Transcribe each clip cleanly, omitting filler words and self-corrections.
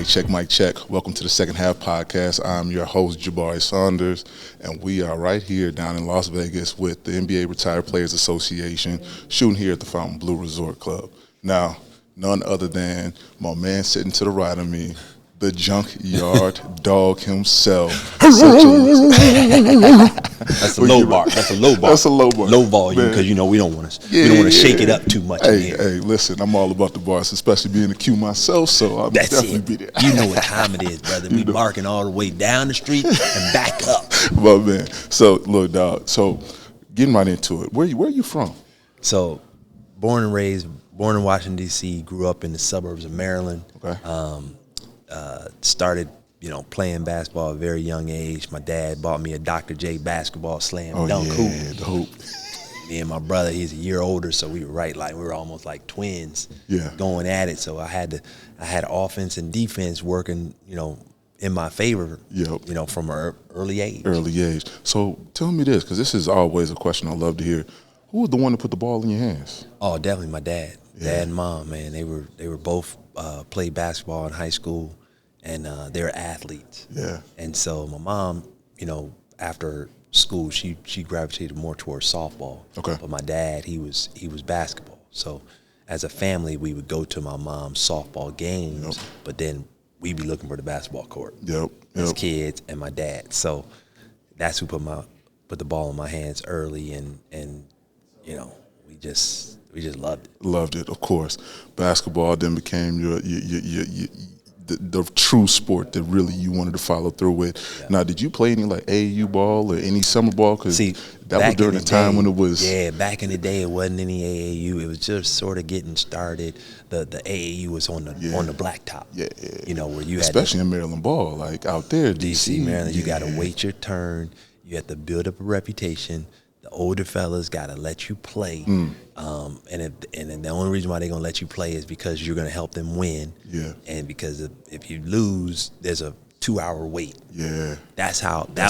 Mic check, mic check. Welcome to the Second Half Podcast. I'm your host, Jabari Saunders, and we are right here down in Las Vegas with the NBA Retired Players Association, shooting here at the Fontainebleau Resort Club. Now, none other than my man sitting to the right of me, the Junkyard Dog himself. That's a low bar. That's a low bar. That's a low bar. Low volume because we don't want to shake it up too much. Hey, listen, I'm all about the bars, especially being a Q myself, so I'll definitely be there. You know what time it is, brother. We barking all the way down the street and back up. Well, man. So, look, dog. So, getting right into it. Where are you from? So, born and raised, born in Washington D.C. Grew up in the suburbs of Maryland. Okay. Started, playing basketball at a very young age. My dad bought me a Dr. J basketball slam dunk hoop. The hoop. Me and my brother, he's a year older, so we were almost like twins. Yeah. Going at it. So I had offense and defense working, in my favor. Yep. From an early age. Early age. So tell me this, because this is always a question I love to hear. Who was the one that put the ball in your hands? Oh, definitely my dad. Yeah. Dad and mom, man. They were both played basketball in high school. And they were athletes. Yeah. And so my mom, after school, she gravitated more towards softball. Okay. But my dad, he was basketball. So as a family, we would go to my mom's softball games, but then we'd be looking for the basketball court. Yep. As kids and my dad. So that's who put the ball in my hands early, and we just loved it. Loved it, of course. Basketball then became your the true sport that really you wanted to follow through with. Yeah. Now, did you play any like AAU ball or any summer ball? Because that was during the time when it was. Yeah, back in the day, it wasn't any AAU. It was just sort of getting started. The AAU was on the Blacktop. Yeah. Where you especially in Maryland ball, like out there, DC, Maryland. You got to wait your turn. You have to build up a reputation. The older fellas got to let you play. And the only reason why they're going to let you play is because you're going to help them win. Yeah. And because if you lose, there's a 2-hour wait. Yeah. That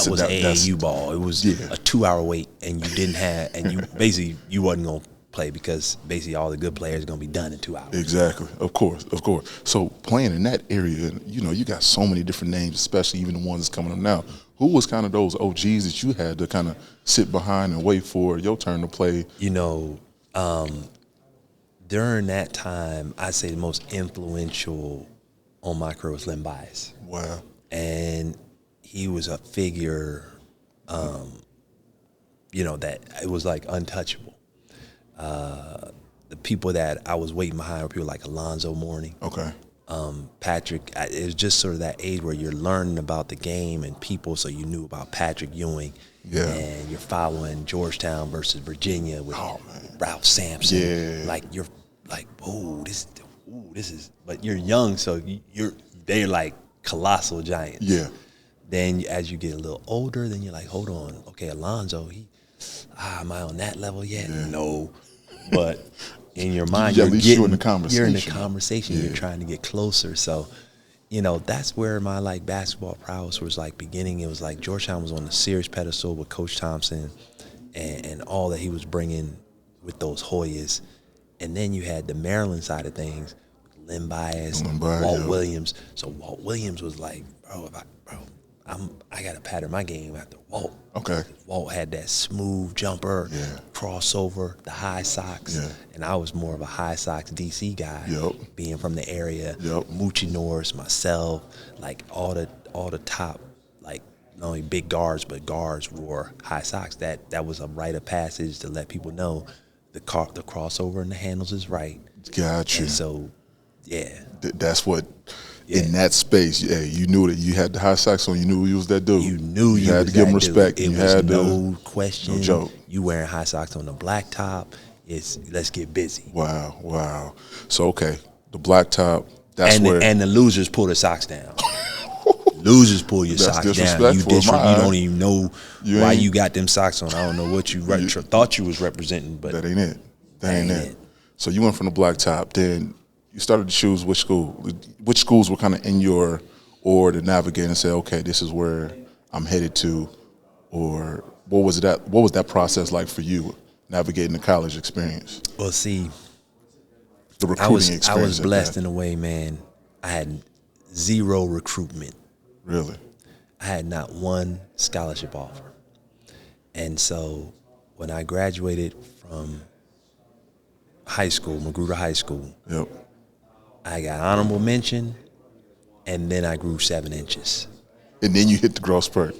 was AAU ball. It was a 2-hour wait, and you didn't have, and you basically, you wasn't going to play because basically all the good players are going to be done in 2 hours. Exactly. Of course. So playing in that area, you got so many different names, especially even the ones that's coming up now. Who was kind of those OGs that you had to kind of sit behind and wait for your turn to play? During that time, I'd say the most influential on my career was Len Bias. Wow. And he was a figure, that it was like untouchable. The people that I was waiting behind were people like Alonzo Mourning. Okay. Patrick, it was just sort of that age where you're learning about the game and people, so you knew about Patrick Ewing. Yeah. And you're following Georgetown versus Virginia with Ralph Sampson. Yeah. Like, you're like, this is, but you're young, so they're like colossal giants. Yeah. Then as you get a little older, then you're like, hold on, okay, Alonzo, am I on that level yet? Yeah. No. But in your mind, you're in the conversation. You're in the conversation. Yeah. You're trying to get closer. So, that's where my basketball prowess was beginning. It was like Georgetown was on the serious pedestal with Coach Thompson and all that he was bringing with those Hoyas. And then you had the Maryland side of things, Len Bias, Walt Williams. So Walt Williams was like, I got to pattern my game after Walt. Okay. Walt had that smooth jumper, crossover, the high socks, and I was more of a high socks DC guy. Yep. Being from the area, Yep. Moochie Norris, myself, all the top, not only big guards but guards wore high socks. That was a rite of passage to let people know the crossover and the handles is right. Gotcha. And so, that's what. Yeah. In that space, you knew that you had the high socks on. You knew he was that dude. You knew you had to give him respect. It was no question. No joke. You wearing high socks on the blacktop. Let's get busy. Wow. So okay, the blacktop. And the losers pull the socks down. Losers pull your socks down. You don't even know why you got them socks on. I don't know what you thought you was representing, but that ain't it. That ain't it. So you went from the blacktop, then. You started to choose which schools were kind of in your or to navigate and say, okay, this is where I'm headed to, or what was that process like for you navigating the college experience? Well, see, the recruiting experience. I was blessed in a way, man. I had zero recruitment. Really? I had not one scholarship offer. And so when I graduated from high school, Magruder High School, Yep. I got honorable mention, and then I grew 7 inches. And then you hit the growth spurt.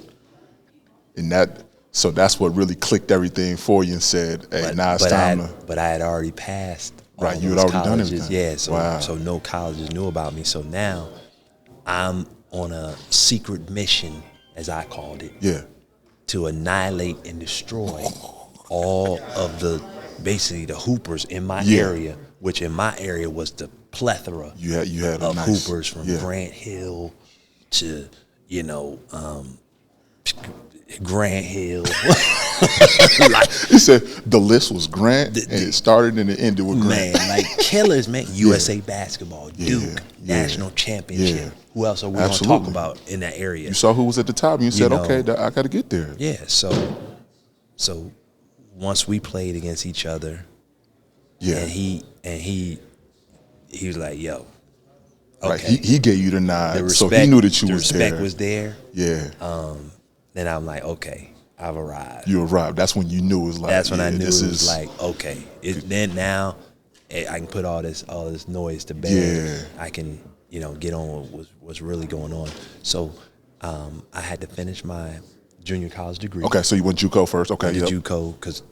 And that's what really clicked everything for you and said, hey, now it's time to. But I had already passed. Right, you had already done colleges. everything. Yeah, so Wow. so no colleges knew about me. So now I'm on a secret mission, as I called it, Yeah. to annihilate and destroy all of basically the hoopers in my area, which in my area was the plethora You had of nice, hoopers from Grant Hill to, Grant Hill. He said the list was Grant, and it started and it ended with Grant. Man, like killers, man. USA basketball, Duke, national championship. Yeah. Who else are we going to talk about in that area? You saw who was at the top, and you said, okay, I got to get there. Yeah, so once we played against each other, and he was like, yo, okay. Right, he gave you the nod, The respect, so he knew that you was there. The respect was there. Yeah. Then I'm like, okay, I've arrived. You arrived. That's when you knew it was like. That's when I knew it was like, okay. Then now I can put all this noise to bed. Yeah. I can, get on what's really going on. So I had to finish my junior college degree. Okay, so you went JUCO first. Okay, I did JUCO because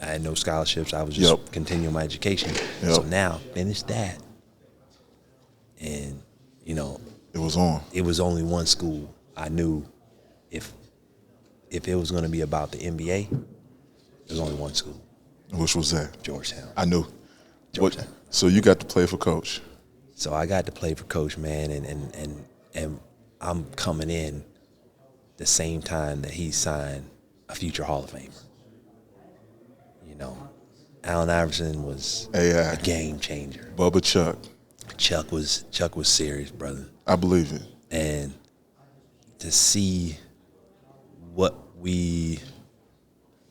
I had no scholarships. I was just continuing my education. So now finished that, and it was on. It was only one school. I knew if it was going to be about the NBA, there's only one school. Which was that? Georgetown. I knew. Georgetown. So you got to play for Coach. So I got to play for Coach, man, and I'm coming in the same time that he signed a future Hall of Famer. Allen Iverson was a game changer. Bubba Chuck. Chuck was serious, brother. I believe it. And to see what we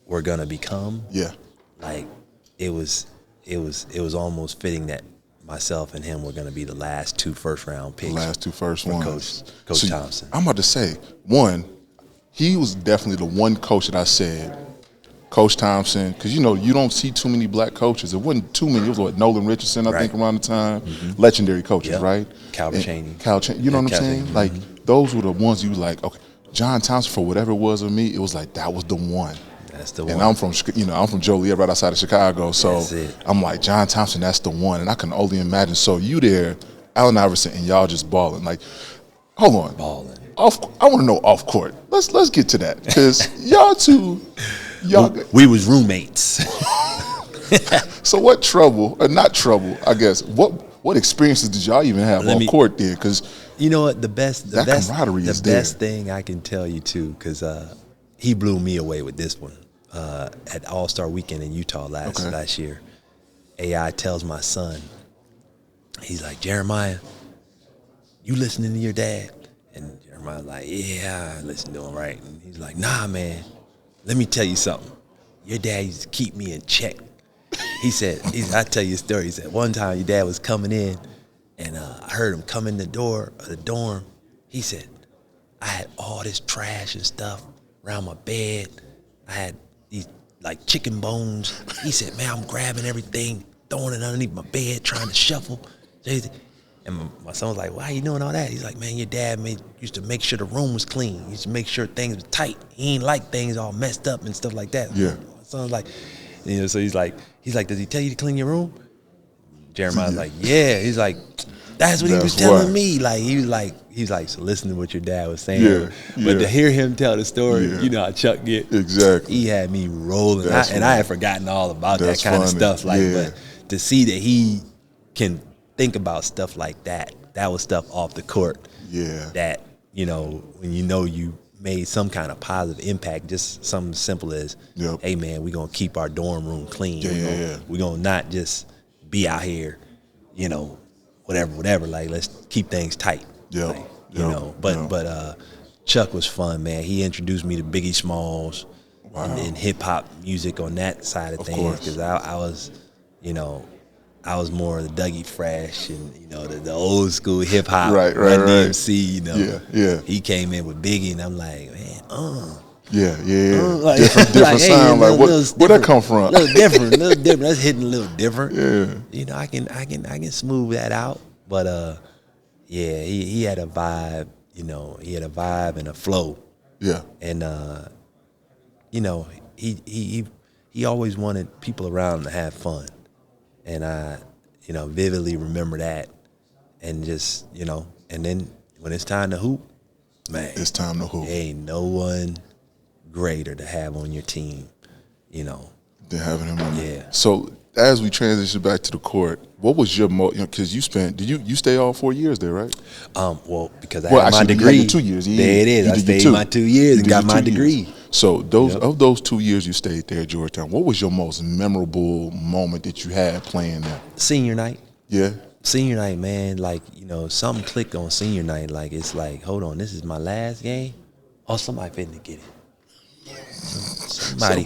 were gonna become, like it was almost fitting that myself and him were gonna be the last 2 first-round picks. The last 2 first ones. Coach Thompson. I'm about to say, one, he was definitely the one coach that I said, Coach Thompson, because you don't see too many black coaches. It wasn't too many. It was like Nolan Richardson, I think, around the time. Mm-hmm. Legendary coaches, right? Calvin Chaney. You know what I'm saying? Like, those were the ones you was like, okay. John Thompson, for whatever it was with me, it was like that was the one. That's the one. And I'm from Joliet, right outside of Chicago. So I'm like, John Thompson, that's the one. And I can only imagine. So you there, Allen Iverson, and y'all just balling. Like, hold on. Balling. I want to know off court. Let's get to that, because we was roommates. So what trouble, or not trouble, I guess, what experiences did y'all even have on court there? Because you know what, the best thing I can tell you too, because he blew me away with this one at All-Star Weekend in Utah last year. AI tells my son, he's like, Jeremiah, you listening to your dad? And Jeremiah's like, yeah, I listen to him, right? And he's like, nah, man, let me tell you something. Your dad used to keep me in check. He said, I tell you a story. He said, one time your dad was coming in, and I heard him come in the door of the dorm. He said, I had all this trash and stuff around my bed. I had these like chicken bones. He said, man, I'm grabbing everything, throwing it underneath my bed, trying to shuffle. And my son was like, why are you doing all that? He's like, man, your dad used to make sure the room was clean. He used to make sure things were tight. He ain't like things all messed up and stuff like that. Yeah. My son's like, so he's like, does he tell you to clean your room? Jeremiah's like, yeah. He's like, that's what he was telling me. Like, he was like, so listen to what your dad was saying. But to hear him tell the story, you know how Chuck get. Exactly. He had me rolling. I had forgotten all about that kind of stuff. Like, but to see that he can think about stuff like that was stuff off the court. Yeah. That, when you made some kind of positive impact, just something simple as, hey man, we're gonna keep our dorm room clean. We're gonna not just be out here, whatever. Like, let's keep things tight. But Chuck was fun, man. He introduced me to Biggie Smalls and hip hop music on that side of things, because I was, I was more the Dougie Fresh and, you know, the old school hip hop. Right. DMC, you know. Yeah. He came in with Biggie, and I'm like, man, Yeah. like, different like, sound. Hey, like, where'd that come from? A little different. That's hitting a little different. Yeah. You know, I can smooth that out. But yeah, he had a vibe. You know, he had a vibe and a flow. Yeah. And you know, he always wanted people around him to have fun, and I, you know, vividly remember that. And just, you know, and then when it's time to hoop, man, It's time to hoop. ain't no one greater to have on your team, you know. They're having him on. Yeah. So as we transition back to the court, what was your because you spent, you stay all 4 years there, right? Well, because I had my degree. You had your 2 years. There it is. I stayed my 2 years and got my degree. So of those 2 years you stayed there at Georgetown, what was your most memorable moment that you had playing there? Senior night. Yeah. Senior night, man, like, you know, something clicked on senior night. Like, it's like, hold on, this is my last game? Oh, somebody finna get it. Somebody.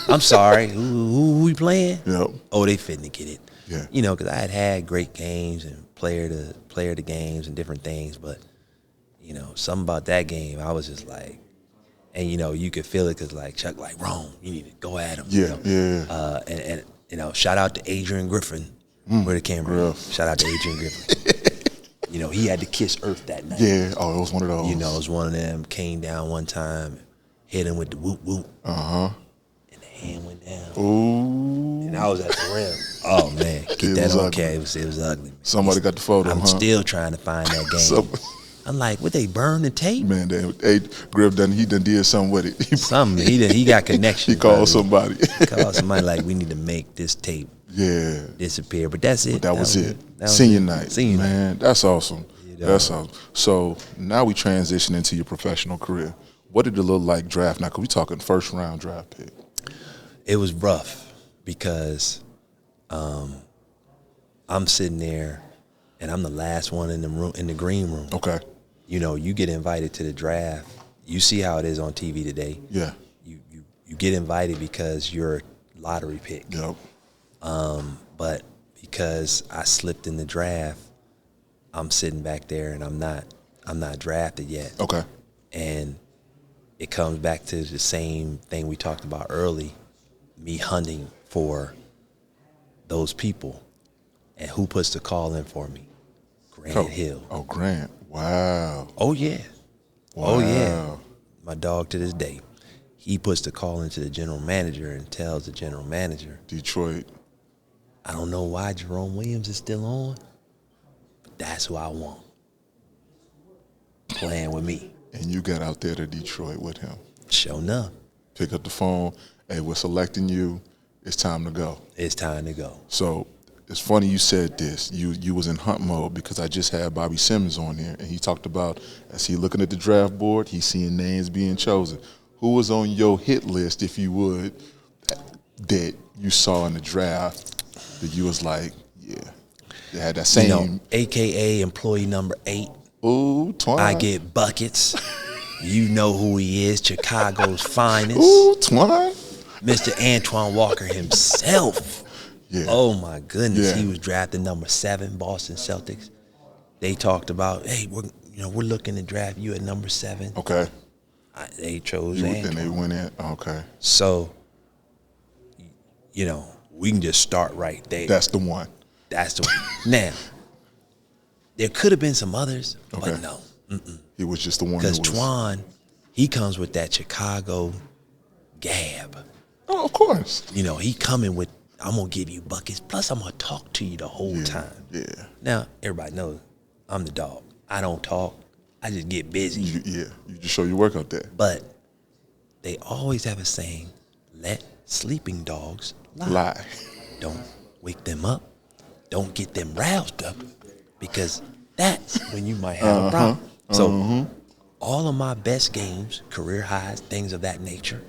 I'm sorry, who we playing? Yep. Oh, they finna get it. Yeah. You know, because I had great games and player to games and different things, but, you know, something about that game, I was just like, and, you know, you could feel it because, like, Chuck, like, Rome, you need to go at him. Yeah, you know? And, you know, shout out to Adrian Griffin. Where the camera is. Shout out to Adrian Griffin. You know, he had to kiss Earth that night. Yeah, it was one of those. You know, it was one of them, came down one time, hit him with the whoop whoop. And the hand went down. Ooh. And I was at the rim. Oh, man. Get that on camera. It was ugly. Somebody got the photo, I'm still trying to find that game. I'm like, would they burn the tape? Man, Griff he done did something with it. Something. He got connections. He called somebody. He called somebody like, we need to make this tape disappear. But that's it. But that was it. Senior night. Senior man, night. that's awesome. You know? That's awesome. So now we transition into your professional career. What did it look like draft now? Because we talking first round draft pick. It was rough because I'm sitting there and I'm the last one in the room, in the green room. Okay. You know, you get invited to the draft. You see how it is on TV today. Yeah. You get invited because you're a lottery pick. Yep. But because I slipped in the draft, I'm sitting back there and I'm not drafted yet. Okay. And it comes back to the same thing we talked about early, me hunting for those people. And who puts the call in for me? Grant Hill. Oh, Grant. Wow. Oh, yeah. Wow. Oh, yeah. My dog to this day. He puts the call into the general manager and tells the general manager, Detroit. I don't know why Jerome Williams is still on, but that's who I want playing with me. And you got out there to Detroit with him. Sure enough. Pick up the phone. Hey, we're selecting you. It's time to go. It's time to go. So it's funny you said this. You was in hunt mode because I just had Bobby Simmons on here, and he talked about as he looking at the draft board, he's seeing names being chosen. Who was on your hit list, if you would, that you saw in the draft that you was like, yeah, they had that same. You know, AKA employee number 8. Ooh, Twine. I get buckets. You know who he is, Chicago's finest. Ooh, Twine. Mr. Antoine Walker himself. Yeah. Oh my goodness, Yeah. he was drafted number 7, Boston Celtics. They talked about, hey, we're looking to draft you at number 7. Okay. They chose And Antoine. they went in. Okay. So, you know, we can just start right there. That's the one. That's the one. Now, there could have been some others, Okay. but no. It was just the one. Because that was. Twan, he comes with that Chicago gab. Oh, of course. You know, he coming with, I'm going to give you buckets, plus I'm going to talk to you the whole time. Yeah. Now, everybody knows I'm the dog. I don't talk. I just get busy. You just show your work out there. But they always have a saying, let sleeping dogs lie. Don't wake them up. Don't get them roused up, because that's when you might have a problem. So all of my best games, career highs, things of that nature,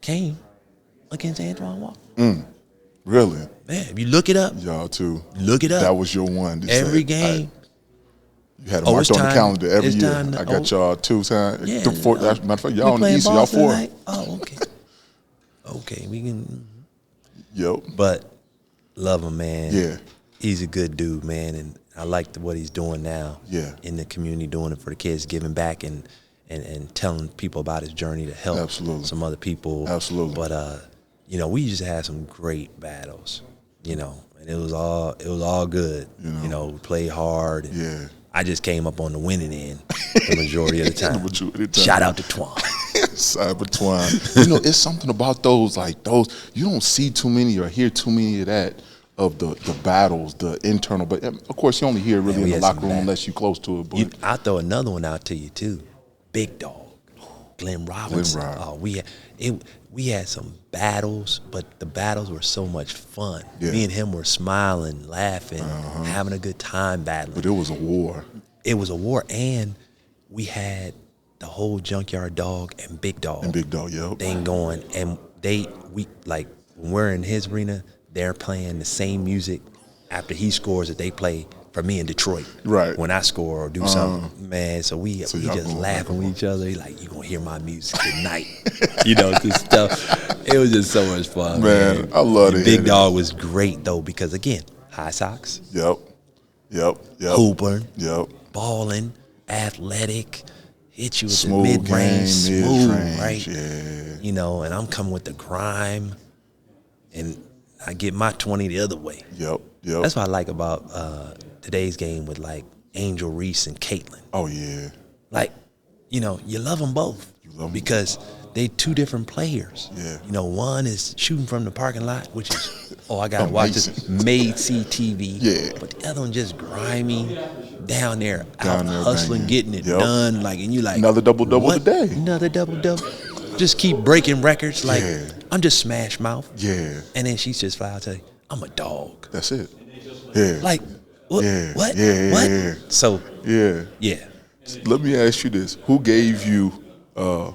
came against Antoine Walker. Really? Man, if you look it up, Y'all too. look it up. That was your one. Every game. You had it marked on the calendar every year. I got y'all 2 times. Yeah. Matter of fact, y'all on the East, y'all Boston 4. tonight? Oh, okay. Okay, we can. Yep. But love him, man. Yeah. he's a good dude, man, and I like what he's doing now. Yeah. In the community, doing it for the kids, giving back and telling people about his journey to help some other people. Absolutely. But you know, we just had some great battles, you know, and it was all good. You know, we played hard. And I just came up on the winning end the majority of the time. Shout out to Twan. Cyber Twine. You know, it's something about those, you don't see too many or hear too many of that, of the battles, the internal. But of course, you only hear it really in the locker room unless you're close to it. But I'll throw another one out to you too. Big Dog, Glenn Robinson. Oh, we had some battles, but the battles were so much fun. Me and him were smiling, laughing, having a good time battling. But it was a war. It was a war, and we had the whole Junkyard Dog and Big Dog thing going, and when we're in his arena, they're playing the same music after he scores that they play for me in Detroit. Right. When I score or do something, man. So we just laughing with each other. Like, you gonna hear my music tonight, you know, this stuff. It was just so much fun, man. I love it. Big Dog was great though, because again, high socks. Yep. Hooping. Yep. Balling, athletic. Hit you with smooth the mid-range, smooth, right? Yeah. You know, and I'm coming with the grime, and I get my 20 the other way. Yep. That's what I like about today's game with like Angel Reese and Caitlin. Oh yeah. Like, you know, you love them both because they two different players. Yeah. You know, one is shooting from the parking lot, which is I gotta watch this, made CTV. Yeah. But the other one just grimy, down there hustling, getting it done. Like, and you like another double today. Another double. Just keep breaking records. Like, I'm just Smash Mouth. Yeah. And then she's just flat out tell you, I'm a dog. That's it. Yeah. Like, what? Yeah. What? Yeah. What? Yeah. So. Yeah. Let me ask you this: who gave you the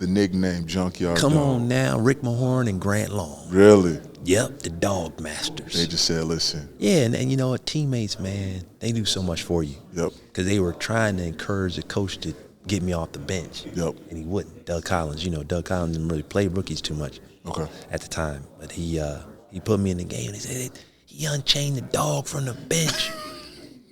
nickname Junkyard Dog? Come on now, Rick Mahorn and Grant Long. Really? Yep, the Dog Masters. They just said, listen. Yeah, and you know what, teammates, man, they do so much for you. Yep. Because they were trying to encourage the coach to get me off the bench. Yep. And he wouldn't. Doug Collins, you know, Doug Collins didn't really play rookies too much. Okay. At the time, but he put me in the game. And he said he unchained the dog from the bench.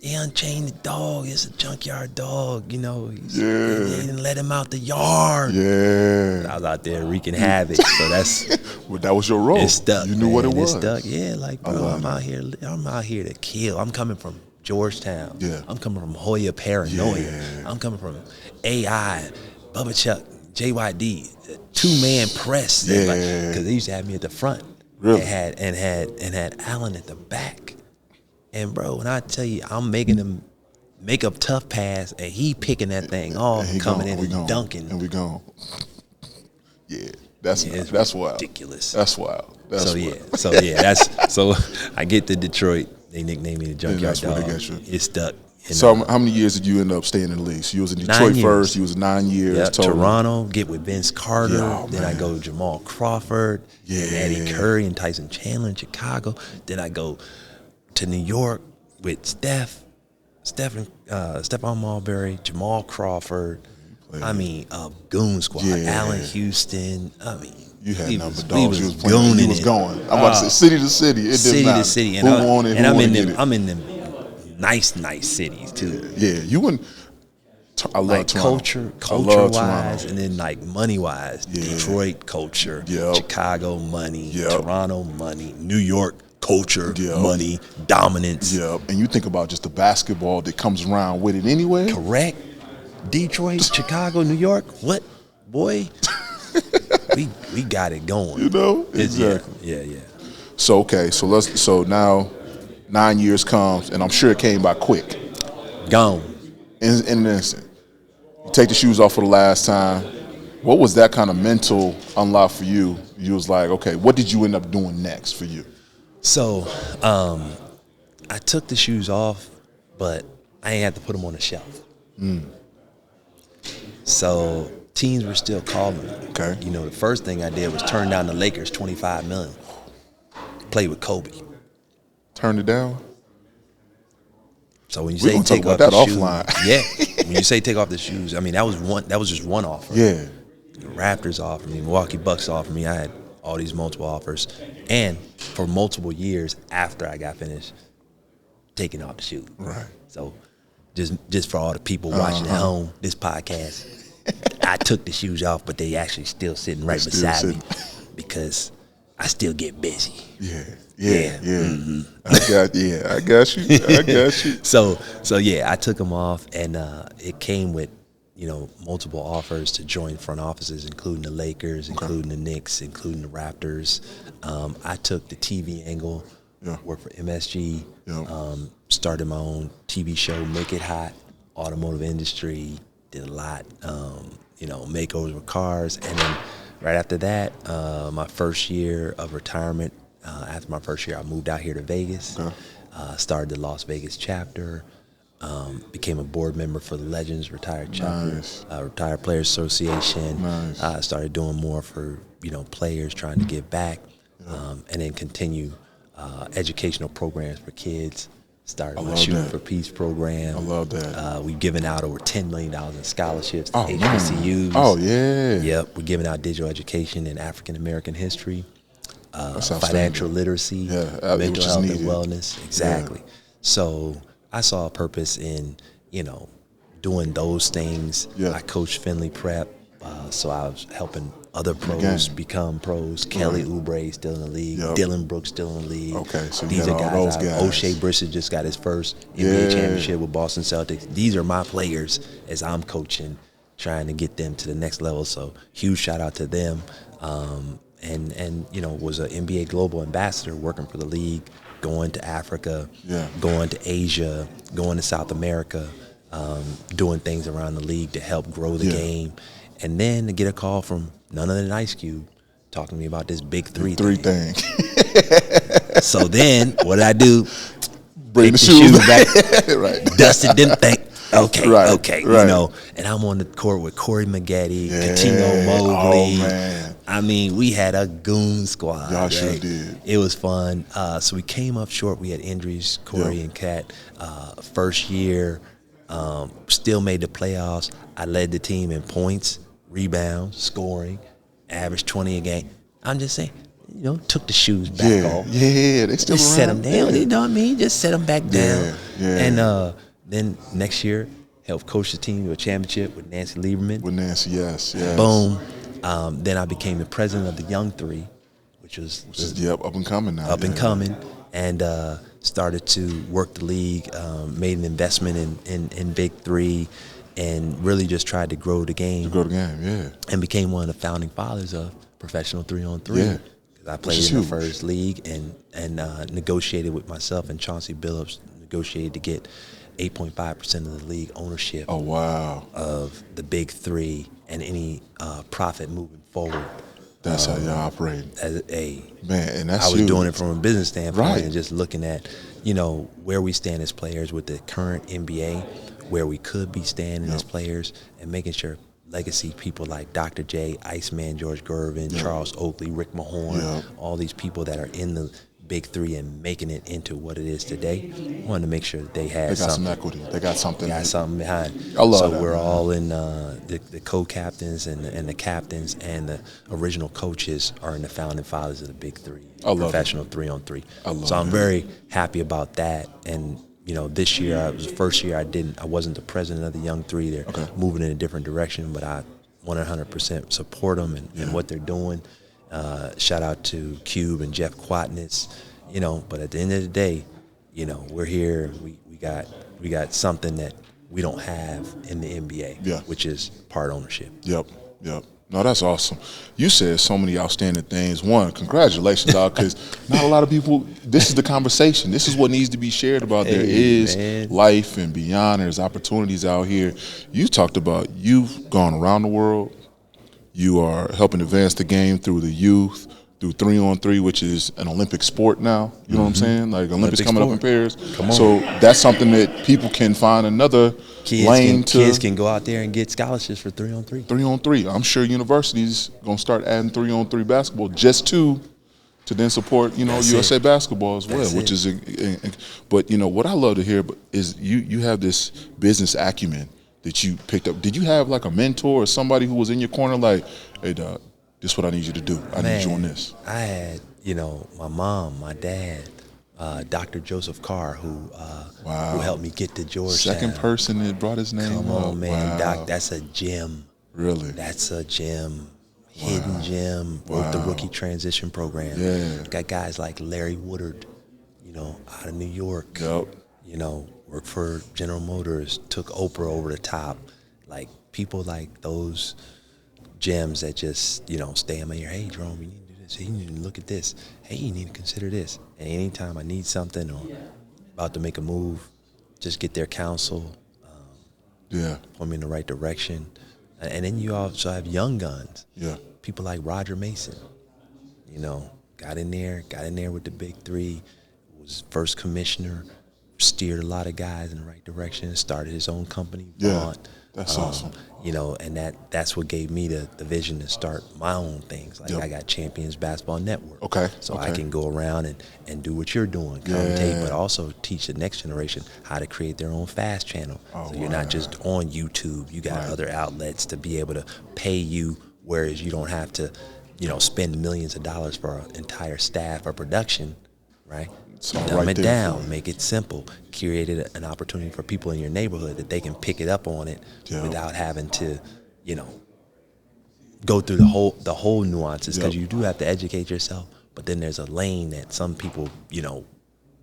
He unchained the dog. It's a Junkyard Dog, you know. He didn't let him out the yard. Yeah. I was out there wreaking havoc. So that's well, that was your role. It stuck. You knew what it was. It stuck. Yeah, like, bro, I'm out here to kill. I'm coming from Georgetown. Yeah. I'm coming from Hoya Paranoia. Yeah. I'm coming from AI, Bubba Chuck, JYD, two-man press. Yeah. Because they used to have me at the front. Really? And had Allen at the back. And bro, when I tell you, I'm making him make a tough pass, and he picking that thing off, and coming in and dunking. And we gone. Yeah, that's wild. Ridiculous. That's wild. That's wild. So I get to Detroit. They nicknamed me the Junkyard Dog. They got you. It stuck. So how many years did you end up staying in the league? So you was in Detroit first. You was 9 years total. Toronto, get with Vince Carter. Then I go to Jamal Crawford. And Eddie Curry and Tyson Chandler in Chicago. Then I go to New York with Stephon Marbury, Jamal Crawford. I mean, Goon Squad, Allen Houston. I mean, you had number dogs. You was playing. You was going. I'm about to say city to city. It city didn't matter. To city, and who won it? And I'm in them nice cities too. Yeah, you wouldn't. I love like Toronto. culture wise, and then like money wise. Detroit culture, Chicago money, Toronto money, New York culture, money, dominance. And you think about just the basketball that comes around with it anyway. Correct. Detroit, Chicago, New York. What, boy? we got it going. You know exactly. Yeah. So now 9 years comes, and I'm sure it came by quick. Gone. In an instant. You take the shoes off for the last time. What was that kind of mental unlock for you? You was like, okay, what did you end up doing next for you? So, I took the shoes off, but I ain't had to put them on the shelf. So teams were still calling me. Okay. You know, the first thing I did was turn down the Lakers $25 million. Play with Kobe. Turned it down? So when you say take off the shoes, offline. When you say take off the shoes, I mean that was just one offer. Yeah. The Raptors offered me, Milwaukee Bucks offered me. I had all these multiple offers, and for multiple years after I got finished, taking off the shoes. Right. So just for all the people watching at home, this podcast, I took the shoes off, but they actually still sitting right beside me because I still get busy. Yeah. Mm-hmm. I got you. So yeah, I took them off, and it came with, multiple offers to join front offices, including the Lakers, including the Knicks, including the Raptors. I took the TV angle, worked for MSG, started my own TV show, Make It Hot, automotive industry, did a lot, makeovers with cars. And then right after that, my first year of retirement, after my first year, I moved out here to Vegas, started the Las Vegas chapter, became a board member for the Legends Retired Chapter, Retired Players Association. Nice. Started doing more for, players trying to give back, and then continue educational programs for kids. Started my Shooting for Peace program. I love that. We've given out over $10 million in scholarships to Oh, HBCUs. Oh, yeah. Yep, we're giving out digital education in African American history, financial literacy, mental health and wellness. Exactly. Yeah. So I saw a purpose in, doing those things. Yeah. I coached Finley Prep, so I was helping other pros become pros. Kelly Oubre still in the league. Dylan Brooks still in the league. Okay, so these are guys. O'Shea Brissett just got his first NBA championship with Boston Celtics. These are my players as I'm coaching, trying to get them to the next level. So huge shout out to them. And was an NBA global ambassador working for the league, going to Africa, going to Asia, going to South America, doing things around the league to help grow the game. And then to get a call from none other than Ice Cube talking to me about this big three thing. So then what did I do? Bring the shoes back. Right. Dusted them things. Okay. And I'm on the court with Corey Maggette, Katino Mobley. Oh, man. I mean, we had a goon squad. Y'all sure did. It was fun. So we came up short. We had injuries, Corey and Kat. First year, still made the playoffs. I led the team in points, rebounds, scoring, averaged 20 a game. I'm just saying, took the shoes back off. Yeah, they still just set them down. You know what I mean? Just set them back down. Yeah. And then next year, helped coach the team to a championship with Nancy Lieberman. With Nancy, yes. Boom. Then I became the president of the Young Three, which is up and coming now. Up and coming, and started to work the league. Made an investment in Big Three, and really just tried to grow the game. And became one of the founding fathers of professional 3-on-3. Yeah. Because I played in the first league and negotiated with myself and Chauncey Billups. Negotiated to get 8.5% of the league ownership. Oh, wow. Of the Big Three and any profit moving forward. That's how y'all operate. And I was doing it from a business standpoint and just looking at, where we stand as players with the current NBA, where we could be standing as players, and making sure legacy people like Dr. J, Iceman, George Gervin, Charles Oakley, Rick Mahorn, all these people that are in the Big Three and making it into what it is today, wanted to make sure that they had some equity. They got something. Behind. I love that. So we're all in the co-captains and the captains and the original coaches are in the founding fathers of the Big Three, professional 3-on-3. So I'm very happy about that. And this year it was the first year I wasn't the president of the Young Three. They're moving in a different direction, but I 100% support them and what they're doing. Shout out to Cube and Jeff Quatnitz, but at the end of the day, we're here. We got something that we don't have in the NBA, which is part ownership. Yep. No, that's awesome. You said so many outstanding things. One, congratulations, dog, because not a lot of people, this is the conversation. This is what needs to be shared about. There is life and beyond. There's opportunities out here. You talked about you've gone around the world. You are helping advance the game through the youth, through 3-on-3, which is an Olympic sport now. You know what I'm saying? Like Olympics coming up in Paris. So that's something that people can find another lane to. Kids can go out there and get scholarships for 3-on-3. 3-on-3. I'm sure universities going to start adding 3-on-3 basketball just to then support, USA basketball as well, which is but what I love to hear is you have this business acumen that you picked up. Did you have like a mentor or somebody who was in your corner like, hey, dog, this is what I need you to do. I need you on this. I had, my mom, my dad, Dr. Joseph Carr, who Wow. helped me get to Georgetown. Second person that brought his name Come up. on, man. Wow. Doc, that's a gem. Really? That's a gem. Hidden gem. Wrote the rookie transition program. Yeah. Got guys like Larry Woodard, you know, out of New York. Yep. You know, worked for General Motors, took Oprah over the top. Like, people like those gems that just, you know, stay in my ear. Hey, Jerome, you need to do this. Hey, you need to look at this. Hey, you need to consider this. And anytime I need something or about to make a move, just get their counsel, point me in the right direction. And then you also have young guns. Yeah. People like Roger Mason, you know, got in there with the big three, was first commissioner, steered a lot of guys in the right direction, started his own company. Yeah, that's awesome. You know, and that's what gave me the vision to start my own things. Like, I got Champions Basketball Network. Okay. So I can go around and do what you're doing, commentate, Yeah. but also teach the next generation how to create their own fast channel. So you're not just on YouTube. You got other outlets to be able to pay you, whereas you don't have to, you know, spend millions of dollars for an entire staff or production, right? Dumb it down, make it simple. Created an opportunity for people in your neighborhood that they can pick it up on it without having to, you know, go through the whole nuances, because you do have to educate yourself. But then there's a lane that some people, you know,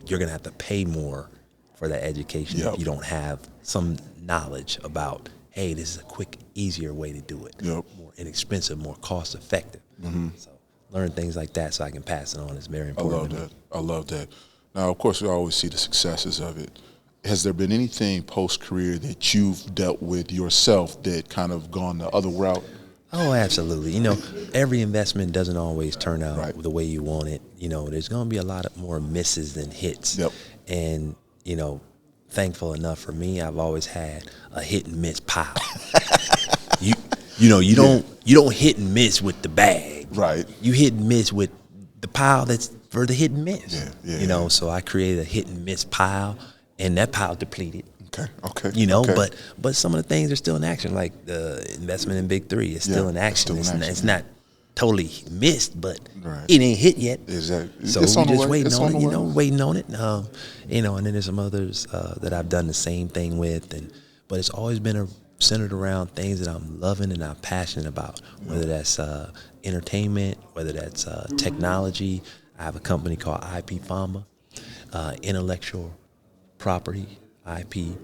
you're gonna have to pay more for that education if you don't have some knowledge about. Hey, this is a quick, easier way to do it. More inexpensive, more cost effective. So learn things like that so I can pass it on is very important. I love that. Now, of course, we always see the successes of it. Has there been anything post-career that you've dealt with yourself that kind of gone the other route? Oh, absolutely. You know, every investment doesn't always turn out the way you want it. You know, there's going to be a lot of more misses than hits. And, you know, thankful enough for me, I've always had a hit and miss pile. you don't hit and miss with the bag. Right. You hit and miss with the pile that's for the hit and miss. You know, so I created a hit and miss pile, and that pile depleted. Okay. You know, but some of the things are still in action, like the investment in Big Three is still in action. It's not totally missed, but it ain't hit yet. Exactly. So we're just waiting on it, you know, waiting on it. You know, and then there's some others that I've done the same thing with, but it's always been centered around things that I'm loving and I'm passionate about, whether that's entertainment, whether that's technology. I have a company called IP Fama, intellectual property, IP,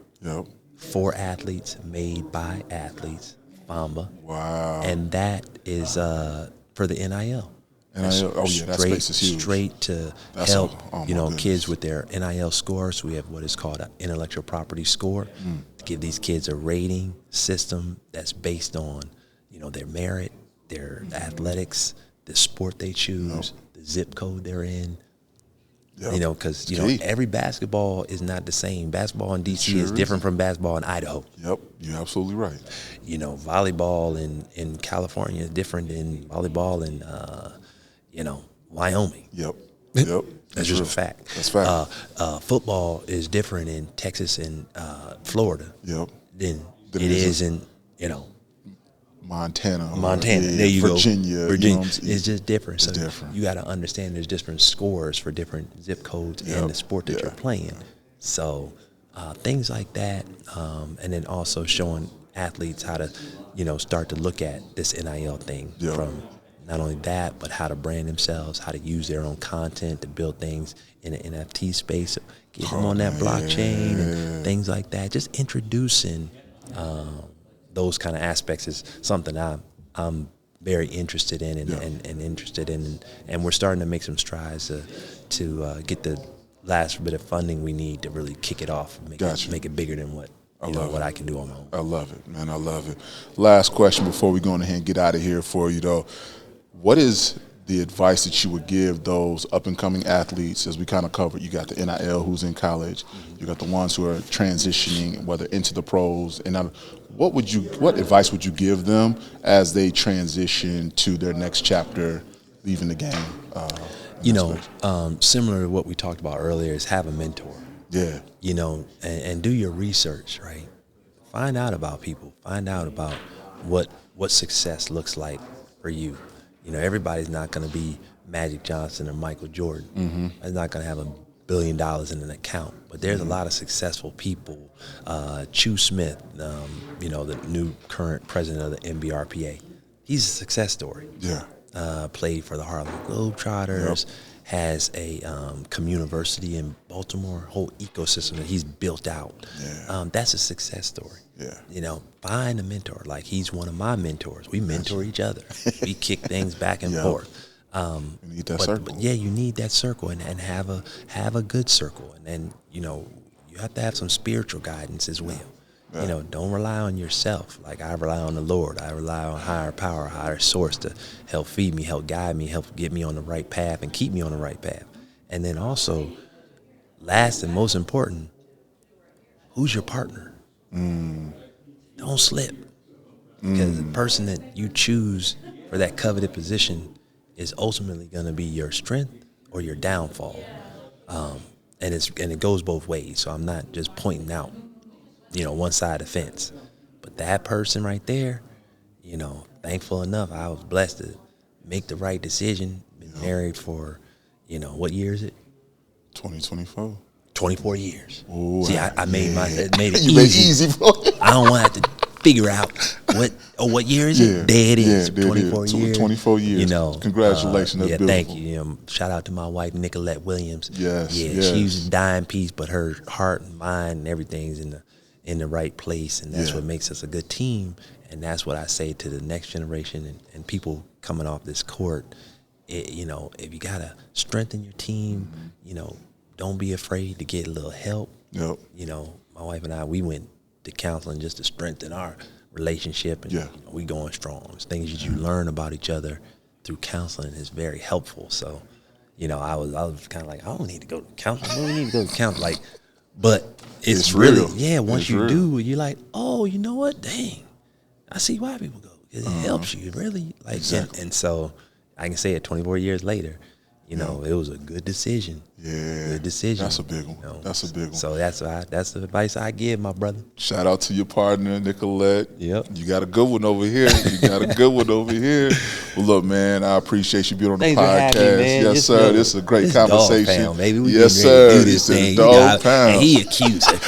for athletes, made by athletes, Fama. Wow. And that is for the NIL. That space is huge. Straight to help kids with their NIL scores. We have what is called an intellectual property score. To give these kids a rating system that's based on, you know, their merit, their athletics, the sport they choose, the zip code they're in. You know, because, you know, every basketball is not the same. Basketball in D.C. is different from basketball in Idaho. You're absolutely right. You know, volleyball in California is different than volleyball in, you know, Wyoming. That's just a fact. That's fact. Football is different in Texas and Florida than it is in, you know, Montana. There you Virginia. go. Virginia. It's just different. It's different. You got to understand there's different scores for different zip codes and the sport that you're playing. So things like that, and then also showing athletes how to, you know, start to look at this NIL thing from not only that, but how to brand themselves, how to use their own content to build things in the NFT space, get them on that blockchain and things like that. Just introducing those kind of aspects is something I'm very interested in and interested in, and we're starting to make some strides to get the last bit of funding we need to really kick it off and make it bigger than what I can do on my own. I love it, man. I love it. Last question before we go ahead and get out of here for you, though. What is the advice that you would give those up-and-coming athletes, as we kind of covered? You got the NIL who's in college. You got the ones who are transitioning, whether into the pros. And what advice would you give them as they transition to their next chapter, leaving the game? Similar to what we talked about earlier, is have a mentor. You know, and do your research, right? Find out about people. Find out about what success looks like for you. You know, everybody's not going to be Magic Johnson or Michael Jordan. They're not going to have billion in an account. But there's a lot of successful people. Chu Smith, you know, the new current president of the NBRPA, he's a success story. Yeah. Played for the Harlem Globetrotters, has a community in Baltimore, whole ecosystem that he's built out. Yeah. That's a success story. Yeah. You know, find a mentor. Like, he's one of my mentors. We mentor each other. We kick things back and forth. You need that circle. But yeah, you need that circle and have a good circle. And then, you know, you have to have some spiritual guidance as well. Yeah. You know, don't rely on yourself. Like, I rely on the Lord. I rely on higher power, higher source to help feed me, help guide me, help get me on the right path and keep me on the right path. And then also, last and most important, who's your partner? Don't slip. Because the person that you choose for that coveted position is ultimately going to be your strength or your downfall. And it goes both ways. So I'm not just pointing out, you know, one side of the fence. But that person right there, you know, thankful enough, I was blessed to make the right decision. Been married for, you know, what year is it? 2024. 24 years. Ooh, see, I made it you easy. Made it easy for you. I don't want to have to figure out what year is it? There it is. 24 years. 24 years. You know, congratulations. That's beautiful. Thank you. You know, shout out to my wife Nicolette Williams. Yes. She's a dying piece, but her heart and mind and everything's in the right place, and that's what makes us a good team. And that's what I say to the next generation and people coming off this court. You know, if you gotta strengthen your team, you know, don't be afraid to get a little help. Yep. You know, my wife and I, we went to counseling just to strengthen our relationship, and you know, we going strong. It's things that you learn about each other through counseling is very helpful. So, you know, I was kind of like, I don't need to go to counseling. I don't need to go to counseling. Like, but it's really real. Yeah. Once it's you real. do, you're like, oh, you know what? Dang, I see why people go. It helps you really. Like, exactly. and so I can say it 24 years later. You know, it was a good decision. Yeah, good decision. That's a big one. You know? That's a big one. So that's the advice I give, my brother. Shout out to your partner, Nicolette. Yep. You got a good one over here. Well, look, man, I appreciate you being on the Thanks podcast. for having me, man. Yes, sir. This is a great conversation. Dog pound, baby. We yes, sir. sir. Do this thing. Dog pound. And he accused it.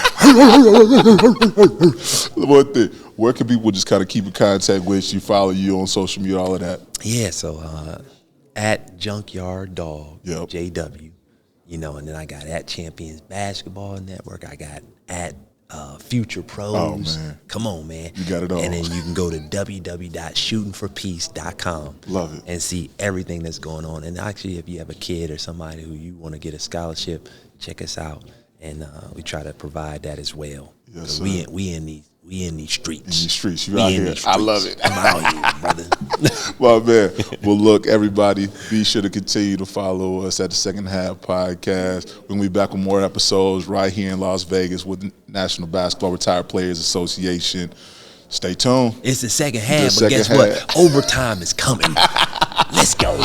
One thing. Where can people just kind of keep in contact with you, follow you on social media, all of that? Yeah, so at Junkyard Dog, JW, you know, and then I got at Champions Basketball Network. I got at Future Pros. Oh, man. Come on, man. You got it all. And then you can go to www.shootingforpeace.com. Love it. And see everything that's going on. And actually, if you have a kid or somebody who you want to get a scholarship, check us out. And we try to provide that as well. Yes, sir. We in these streets. In these streets. You out here. I love it. I'm out here, brother. Well, man. Well, look, everybody, be sure to continue to follow us at the Second Half Podcast. We're going to be back with more episodes right here in Las Vegas with the National Basketball Retired Players Association. Stay tuned. It's the second half, but guess what? Overtime is coming. Let's go.